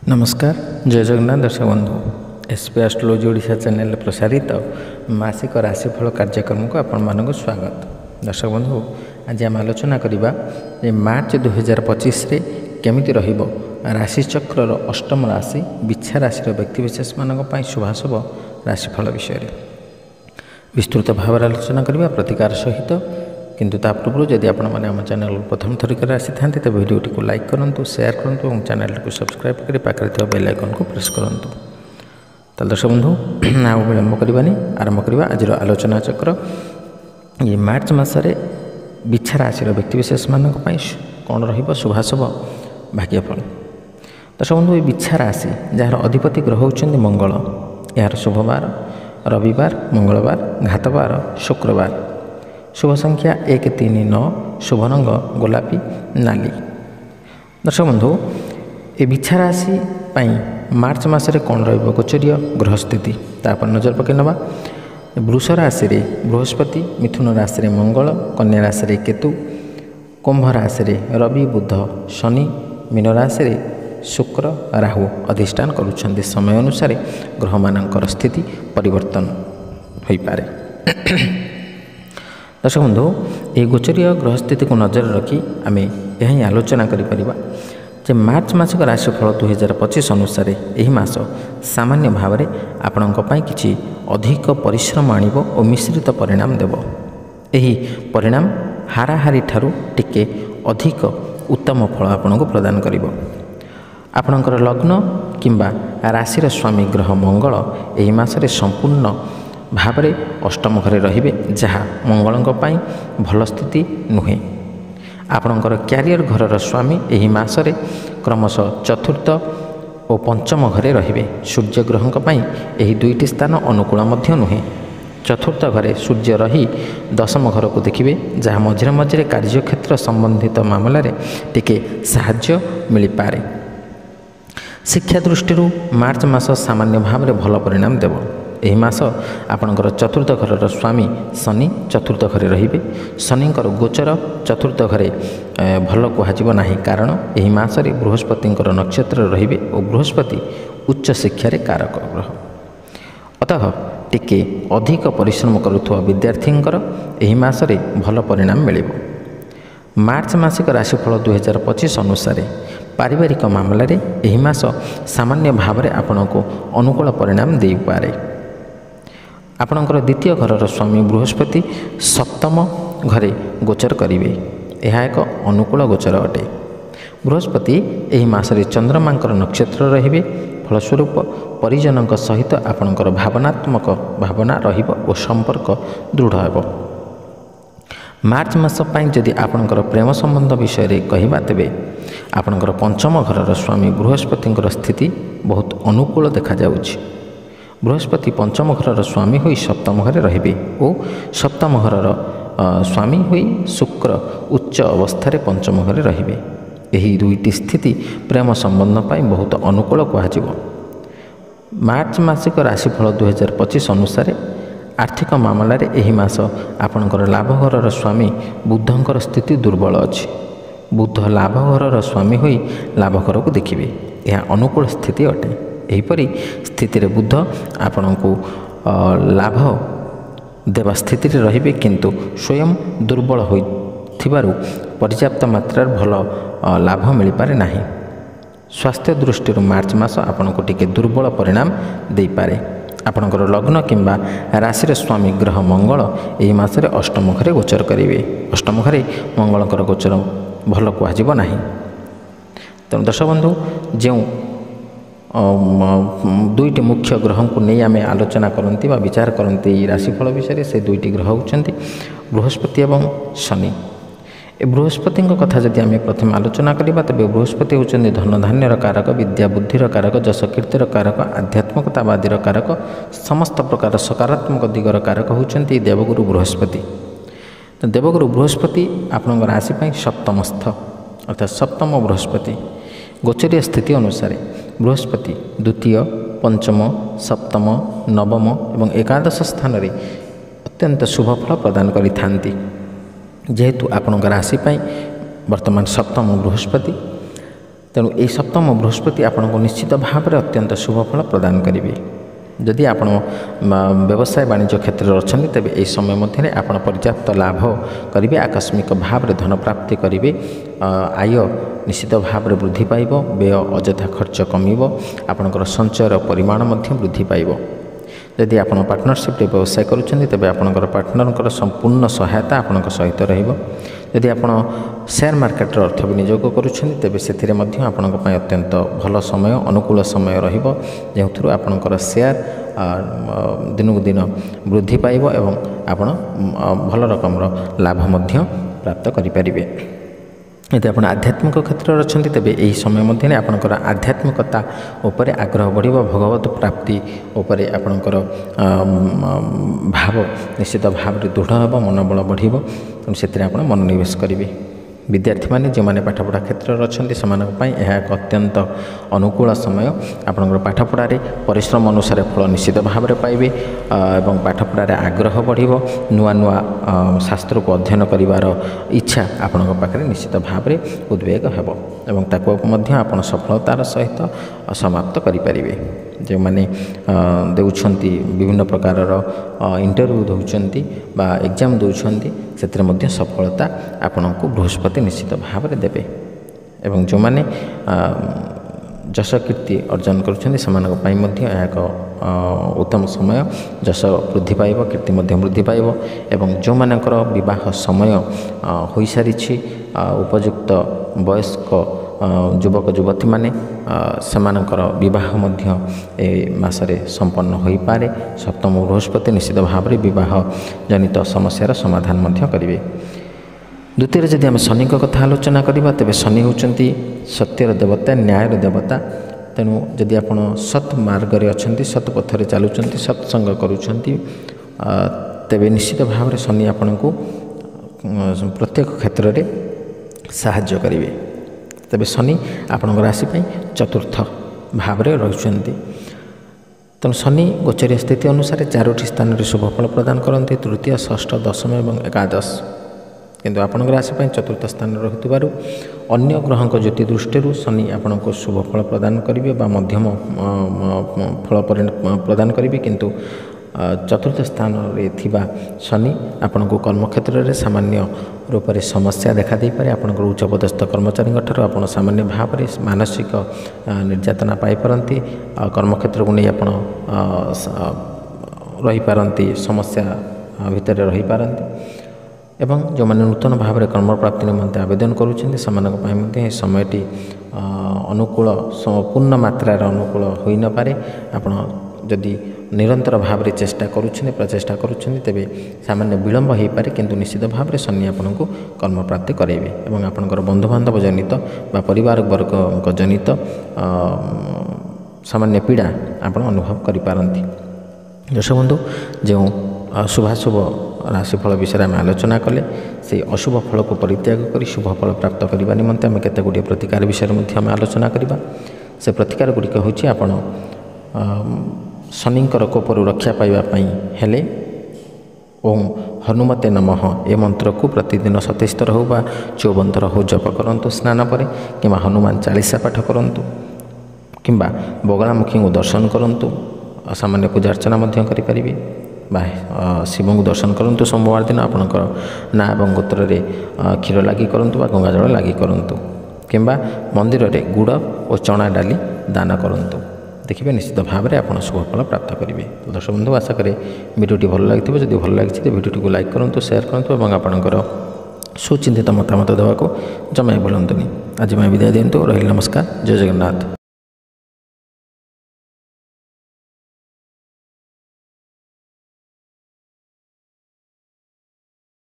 नमस्कार जय जगन्नाथ दर्शक बंधु एसपी एस्ट्रोलॉजी ओडिशा चैनल प्रसारित मासिक राशिफल कार्यक्रम को आपण मानक स्वागत। दर्शक बंधु आज आम आलोचना करवा मार्च 2025 रे केमिति रहिबो राशिचक्र अष्टम राशि बिच्छा राशि व्यक्तिविशेष मानक शुभाशुभ राशिफल विषय विस्तृत भाव आलोचना करवा प्रतिकार सहित किंतु ता पूर्व जदि आपण मैंने आम चैनल प्रथम थरिक आसी था तो भिडियोटी को लाइक करूँ शेयर करूँ और चैनल को सब्सक्राइब कर पाखे बेल आइकन को प्रेस करूँ। तो दर्शक बंधु आउ विलंब करवानी आरंभ करवा आज आलोचना चक्र ये मार्च मसरे बिच्छा राशि व्यक्तिविशेष मानक कौन रुभाशुभ भाग्यफल। दर्शक बंधु ये बिच्छा राशि जार अधिपति ग्रह होउछन्ति मंगल यार शुभवार रविवार मंगलवार घातवार शुक्रवार शुभ संख्या 139 शुभ रंग गोलापी नाली। दर्शक बंधु ए बिच्छा राशि मार्च मसरे कौन रोचर्य ग्रह स्थिति तापर नजर पकई नवा। वृष राशि रे बृहस्पति मिथुन राशि रे मंगल कन्या राशि रे केतु कुंभ राशि रे रवि बुध शनि मीन राशि रे शुक्र राहु अधिष्ठान करुछन्ति। समय अनुसार ग्रह मानकर स्थिति परिवर्तन हो पारे। दर्शक बंधु ये गोचरीय ग्रह स्थिति को नजर रखी आम यह आलोचना करें मार्च मासिक राशिफल 2025 अनुसार यही मास सामान्य भाव में आपण कि अधिक परिश्रम आणिब और मिश्रित परिणाम देव। यही परिणाम हाराहारी ठारू टिके अधिक उत्तम फल आपन को प्रदान करिवो। आपणकर लग्न किंबा राशि स्वामी ग्रह मंगल यही मासरे संपूर्ण भाव अष्टम घरे रहिबे जहाँ मंगलंक पाई भल स्थिति नुहे। आपणकर क्यारियर घरर स्वामी यही मासरे क्रमशः चतुर्थ और पंचम घरे रहिबे। सूर्य ग्रहंक पाई यही दुईटी स्थान अनुकूल मध्य नुहे। चतुर्थ घरे सूर्य रही दशम घर को देखिए जहाँ मझे मझे कार्यक्षेत्र संबंधित मामलें टिके साहाय्य मिल पारे। शिक्षा दृष्टि मार्च मास सामान्य भाव में भल परिणाम देव। यही मास आपणकर चतुर्थ घरर स्वामी शनि चतुर्थ घरे रहिबे। शनिंकर गोचर चतुर्थ घरे भल कहुब ना कारण यही मासरे बृहस्पतिंकर नक्षत्र रहिबे और बृहस्पति उच्च शिक्षार कारक ग्रह। अतः टिके अधिक परिश्रम करुवा विद्यार्थींकर यही मासरे भल परिणाम मिलिबो। मार्च मासिक राशिफल 2025 अनुसार पारिवारिक मामलें यही मास सामान्य भाव में आपण को अनुकूल परिणाम दे पारे। आपणकर द्वितीय घरर स्वामी बृहस्पति सप्तम घरे गोचर करिवे। यह एक अनुकूल गोचर अटे। बृहस्पति यही मासरे चंद्रमांकर नक्षत्र रहिबे। फलस्वरूप परिजनक सहित आपणकर भावनात्मक भावना रहिबो और संपर्क दृढ़ हेबो। मार्च मास पई जदि आपणकर प्रेम संबंध विषय रे कहिबा तेबे आपणकर पंचम घरर स्वामी बृहस्पतिंकर स्थिति बहुत अनुकूल देखा जाउछि। बृहस्पति पंचम घरर स्वामी होई सप्तम घरे रहिबे और सप्तम घरर स्वामी होई शुक्र उच्च अवस्था पंचम घरे रहिबे। यही दुईटी स्थिति प्रेम संबंध पाई बहुत अनुकूल कहुब। मार्च मासिक राशिफल 2025 अनुसार आर्थिक मामलें यही मास आपणकर लाभ घरर स्वामी बुधंकर स्थिति दुर्बल अच्छी। बुध लाभ घरर स्वामी होई लाभ घर को देखिए। यह अनुकूल स्थिति अटे। यहीपरि स्थिति रे बुध आपण को लाभ देवा स्थिति रे रहिबे किंतु स्वयं दुर्बल होइथिबारु पर्याप्त मात्रा भल लाभ मिल पारे नाही। स्वास्थ्य दृष्टि मार्च मास आपण को टिके दुर्बल परिणाम दे पारे। आपणकर लग्न किंबा राशि स्वामी ग्रह मंगल यही मासरे अष्टम घरे गोचर करेंगे। अष्टम घरे मंगलकर गोचर भल कहुब ना। तेणु दर्शक बंधु जो दुईटी मुख्य ग्रह को नहीं आम आलोचना करती विचार करती राशिफल विषय से दुईटी ग्रह होती बृहस्पति और शनि। बृहस्पति कथा जदि आम प्रथम आलोचना करवा तेज बृहस्पति होती धन धान्यर कारक विद्या बुद्धिर कारक जश कीर्तिर कारक आध्यात्मिकतावादीर कारक समस्त प्रकार सकारात्मक दिगर कारक होती देवगुरु बृहस्पति। तो देवगुरु बृहस्पति आपण राशि सप्तमस्थ अर्थात सप्तम बृहस्पति गोचरीय स्थिति अनुसार बृहस्पति द्वितीय पंचम सप्तम नवम और एकादश स्थान में अत्यंत शुभ फल प्रदान करि जेहेतु आपण राशि वर्तमान सप्तम बृहस्पति ତେଣୁ ଏହି ସପ୍ତମ ବୃହସ୍ପତି ଆପଣଙ୍କୁ ନିଶ୍ଚିତ ଭାବରେ ଅତ୍ୟନ୍ତ ଶୁଭ ଫଳ ପ୍ରଦାନ କରିବେ। ଯଦି ଆପଣ ବ୍ୟବସାୟ ବାଣିଜ୍ୟ କ୍ଷେତ୍ରରେ ଅଛନ୍ତି ତେବେ ଏହି ସମୟ ମଧ୍ୟରେ ଆପଣ ପର୍ଯ୍ୟାପ୍ତ ଲାଭ କରିବେ, ଆକସ୍ମିକ ଭାବରେ ଧନ ପ୍ରାପ୍ତି କରିବେ, ଆୟ ନିଶ୍ଚିତ ଭାବରେ ବୃଦ୍ଧି ପାଇବ, ବ୍ୟୟ ଅଯଥା ଖର୍ଚ୍ଚ କମିବ, ଆପଣଙ୍କର ସଞ୍ଚୟର ପରିମାଣ ମଧ୍ୟ ବୃଦ୍ଧି ପାଇବ। ଯଦି ଆପଣ ପାର୍ଟନରସିପ୍ରେ ବ୍ୟବସାୟ କରୁଛନ୍ତି ତେବେ ଆପଣଙ୍କର ପାର୍ଟନରଙ୍କର ସମ୍ପୂର୍ଣ୍ଣ ସହାୟତା ଆପଣଙ୍କ ସହିତ ରହିବ। ଯଦି ଆପଣ ସେୟାର ମାର୍କେଟରେ ଅର୍ଥ ବିନିଯୋଗ କରୁଛନ୍ତି ତେବେ ସେଥିରେ ମଧ୍ୟ ଆପଣଙ୍କ ପାଇଁ ଅତ୍ୟନ୍ତ ଭଲ ସମୟ, ଅନୁକୂଳ ସମୟ ରହିବ, ଯେଉଁଥିରୁ ଆପଣଙ୍କର ସେୟାର ଦିନକୁ ଦିନ ବୃଦ୍ଧି ପାଇବ ଏବଂ ଆପଣ ଭଲ ରକମର ଲାଭ ମଧ୍ୟ ପ୍ରାପ୍ତ କରିପାରିବେ। ଯଦି ଆପଣ ଆଧ୍ୟାତ୍ମିକ କ୍ଷେତ୍ରରେ ଅଛନ୍ତି ତେବେ ଏହି ସମୟ ମଧ୍ୟରେ ଆପଣଙ୍କର ଆଧ୍ୟାତ୍ମିକତା ଉପରେ ଆଗ୍ରହ ବଢ଼ିବ, ଭଗବତ ପ୍ରାପ୍ତି ଉପରେ ଆପଣଙ୍କର ଭାବ ନିଶ୍ଚିତ ଭାବରେ ଦୃଢ଼ ହେବ, ମନୋବଳ ବଢ଼ିବ, ତେଣୁ ସେଥିରେ ଆପଣ ମନୋନିବେଶ କରିବେ। ବିଦ୍ୟାର୍ଥୀମାନେ ଯେଉଁମାନେ ପାଠପଢ଼ା କ୍ଷେତ୍ରରେ ଅଛନ୍ତି ସେମାନଙ୍କ ପାଇଁ ଏହା ଏକ ଅତ୍ୟନ୍ତ ଅନୁକୂଳ ସମୟ। ଆପଣଙ୍କର ପାଠପଢ଼ାରେ ପରିଶ୍ରମ ଅନୁସାରେ ଫଳ ନିଶ୍ଚିତ ଭାବରେ ପାଇବେ ଏବଂ ପାଠପଢ଼ାରେ ଆଗ୍ରହ ବଢ଼ିବ, ନୂଆ ନୂଆ ଶାସ୍ତ୍ରକୁ ଅଧ୍ୟୟନ କରିବାର ଇଚ୍ଛା ଆପଣଙ୍କ ପାଖରେ ନିଶ୍ଚିତ ଭାବରେ ଉଦ୍ବେଗ ହେବ ଏବଂ ତାକୁ ମଧ୍ୟ ଆପଣ ସଫଳତାର ସହିତ ସମାପ୍ତ କରିପାରିବେ। ଯେଉଁମାନେ ଦେଉଛନ୍ତି ବିଭିନ୍ନ ପ୍ରକାରର ଇଣ୍ଟରଭ୍ୟୁ ଦେଉଛନ୍ତି ବା ଏକ୍ଜାମ୍ ଦେଉଛନ୍ତି ସେଥିରେ ମଧ୍ୟ ସଫଳତା ଆପଣଙ୍କୁ ବୃହସ୍ପତି ନିଶ୍ଚିତ ଭାବରେ ଦେବେ ଏବଂ ଯେଉଁମାନେ ଯଶ କୀର୍ତ୍ତି ଅର୍ଜନ କରୁଛନ୍ତି ସେମାନଙ୍କ ପାଇଁ ମଧ୍ୟ ଏହା ଏକ ଉତ୍ତମ ସମୟ। ଯଶ ବୃଦ୍ଧି ପାଇବ, କୀର୍ତ୍ତି ମଧ୍ୟ ବୃଦ୍ଧି ପାଇବ ଏବଂ ଯେଉଁମାନଙ୍କର ବିବାହ ସମୟ ହୋଇସାରିଛି, ଉପଯୁକ୍ତ ବୟସ୍କ ଯୁବକ ଯୁବତୀମାନେ ସେମାନଙ୍କର ବିବାହ ମଧ୍ୟ ଏ ମାସରେ ସମ୍ପନ୍ନ ହୋଇପାରେ। ସପ୍ତମ ବୃହସ୍ପତି ନିଶ୍ଚିତ ଭାବରେ ବିବାହ ଜନିତ ସମସ୍ୟାର ସମାଧାନ ମଧ୍ୟ କରିବେ। ଦ୍ୱିତୀୟରେ ଯଦି ଆମେ ଶନିଙ୍କ କଥା ଆଲୋଚନା କରିବା ତେବେ ଶନି ହେଉଛନ୍ତି ସତ୍ୟର ଦେବତା, ନ୍ୟାୟର ଦେବତା। ତେଣୁ ଯଦି ଆପଣ ସତ୍ ମାର୍ଗରେ ଅଛନ୍ତି, ସତ୍ ପଥରେ ଚାଲୁଛନ୍ତି, ସତ୍ସଙ୍ଗ କରୁଛନ୍ତି ତେବେ ନିଶ୍ଚିତ ଭାବରେ ଶନି ଆପଣଙ୍କୁ ପ୍ରତ୍ୟେକ କ୍ଷେତ୍ରରେ ସାହାଯ୍ୟ କରିବେ। ତେବେ ଶନି ଆପଣଙ୍କ ରାଶି ପାଇଁ ଚତୁର୍ଥ ଭାବରେ ରହୁଛନ୍ତି। ତେଣୁ ଶନି ଗୋଚରୀୟ ସ୍ଥିତି ଅନୁସାରେ 4ଟି ସ୍ଥାନରେ ଶୁଭଫଳ ପ୍ରଦାନ କରନ୍ତି, ତୃତୀୟ, ଷଷ୍ଠ, ଦଶମ ଏବଂ ଏକାଦଶ। କିନ୍ତୁ ଆପଣଙ୍କ ରାଶି ପାଇଁ ଚତୁର୍ଥ ସ୍ଥାନରେ ରହୁଥିବାରୁ ଅନ୍ୟ ଗ୍ରହଙ୍କ ଜ୍ୟୋତି ଦୃଷ୍ଟିରୁ ଶନି ଆପଣଙ୍କୁ ଶୁଭ ଫଳ ପ୍ରଦାନ କରିବେ ବା ମଧ୍ୟମ ଫଳ ପ୍ରଦାନ କରିବେ, କିନ୍ତୁ ଚତୁର୍ଥ ସ୍ଥାନରେ ଥିବା ଶନି ଆପଣଙ୍କୁ କର୍ମକ୍ଷେତ୍ରରେ ସାମାନ୍ୟ ରୂପରେ ସମସ୍ୟା ଦେଖା ଦେଇପାରେ। ଆପଣଙ୍କର ଉଚ୍ଚପଦସ୍ଥ କର୍ମଚାରୀଙ୍କ ଠାରୁ ଆପଣ ସାମାନ୍ୟ ଭାବରେ ମାନସିକ ନିର୍ଯାତନା ପାଇପାରନ୍ତି, କର୍ମକ୍ଷେତ୍ରକୁ ନେଇ ଆପଣ ରହିପାରନ୍ତି, ସମସ୍ୟା ଭିତରେ ରହିପାରନ୍ତି ଏବଂ ଯେଉଁମାନେ ନୂତନ ଭାବରେ କର୍ମପ୍ରାପ୍ତି ନିମନ୍ତେ ଆବେଦନ କରୁଛନ୍ତି ସେମାନଙ୍କ ପାଇଁ ମଧ୍ୟ ଏହି ସମୟଟି ଅନୁକୂଳ, ପୂର୍ଣ୍ଣ ମାତ୍ରାରେ ଅନୁକୂଳ ହୋଇନପାରେ। ଆପଣ ଯଦି ନିରନ୍ତର ଭାବରେ ପ୍ରଚେଷ୍ଟା କରୁଛନ୍ତି ତେବେ ସାମାନ୍ୟ ବିଳମ୍ବ ହୋଇପାରେ, କିନ୍ତୁ ନିଶ୍ଚିତ ଭାବରେ ଶନି ଆପଣଙ୍କୁ କର୍ମପ୍ରାପ୍ତି କରାଇବେ ଏବଂ ଆପଣଙ୍କର ବନ୍ଧୁବାନ୍ଧବ ଜନିତ ବା ପରିବାର ବର୍ଗଙ୍କ ଜନିତ ସାମାନ୍ୟ ପୀଡ଼ା ଆପଣ ଅନୁଭବ କରିପାରନ୍ତି। ଦର୍ଶକ ବନ୍ଧୁ, ଯେଉଁ ଶୁଭାଶୁଭ ରାଶିଫଳ ବିଷୟରେ ଆମେ ଆଲୋଚନା କଲେ, ସେହି ଅଶୁଭ ଫଳକୁ ପରିତ୍ୟାଗ କରି ଶୁଭ ଫଳ ପ୍ରାପ୍ତ କରିବା ନିମନ୍ତେ ଆମେ କେତେ ଗୁଡ଼ିଏ ପ୍ରତିକାର ବିଷୟରେ ମଧ୍ୟ ଆମେ ଆଲୋଚନା କରିବା। ସେ ପ୍ରତିକାର ଗୁଡ଼ିକ ହେଉଛି ଆପଣ ଶନିଙ୍କର କୋପରୁ ରକ୍ଷା ପାଇବା ପାଇଁ ହେଲେ ଓಂ ହନୁମତେ ନମଃ ଏ ମନ୍ତ୍ରକୁ ପ୍ରତିଦିନ 27 ଥର ହେଉ ବା 54 ଥର ହେଉ ଜପ କରନ୍ତୁ ସ୍ନାନ ପରେ, କିମ୍ବା ହନୁମାନ ଚାଳିଶା ପାଠ କରନ୍ତୁ, କିମ୍ବା ବଗଳାମୁଖୀଙ୍କୁ ଦର୍ଶନ କରନ୍ତୁ, ସାମାନ୍ୟ ପୂଜା ଅର୍ଚ୍ଚନା ମଧ୍ୟ କରିପାରିବେ ବା ଶିବଙ୍କୁ ଦର୍ଶନ କରନ୍ତୁ। ସୋମବାର ଦିନ ଆପଣଙ୍କର ନାଁ ଏବଂ ଗୋତ୍ରରେ କ୍ଷୀର ଲାଗି କରନ୍ତୁ ବା ଗଙ୍ଗାଜଳ ଲାଗି କରନ୍ତୁ, କିମ୍ବା ମନ୍ଦିରରେ ଗୁଡ଼ ଓ ଚଣା ଡାଲି ଦାନ କରନ୍ତୁ। ଦେଖିବେ ନିଶ୍ଚିତ ଭାବରେ ଆପଣ ଶୁଭଫଳ ପ୍ରାପ୍ତ କରିବେ। ଦର୍ଶକ ବନ୍ଧୁ, ଆଶା କରେ ଭିଡ଼ିଓଟି ଭଲ ଲାଗିଥିବ। ଯଦି ଭଲ ଲାଗିଛି ତ ଭିଡ଼ିଓଟିକୁ ଲାଇକ୍ କରନ୍ତୁ, ସେୟାର କରନ୍ତୁ ଏବଂ ଆପଣଙ୍କର ସୁଚିନ୍ତିତ ମତାମତ ଦେବାକୁ ଜମା ଭୁଲନ୍ତୁନି। ଆଜି ପାଇଁ ବିଦାୟ ଦିଅନ୍ତୁ। ରହିଲି, ନମସ୍କାର, ଜୟ ଜଗନ୍ନାଥ।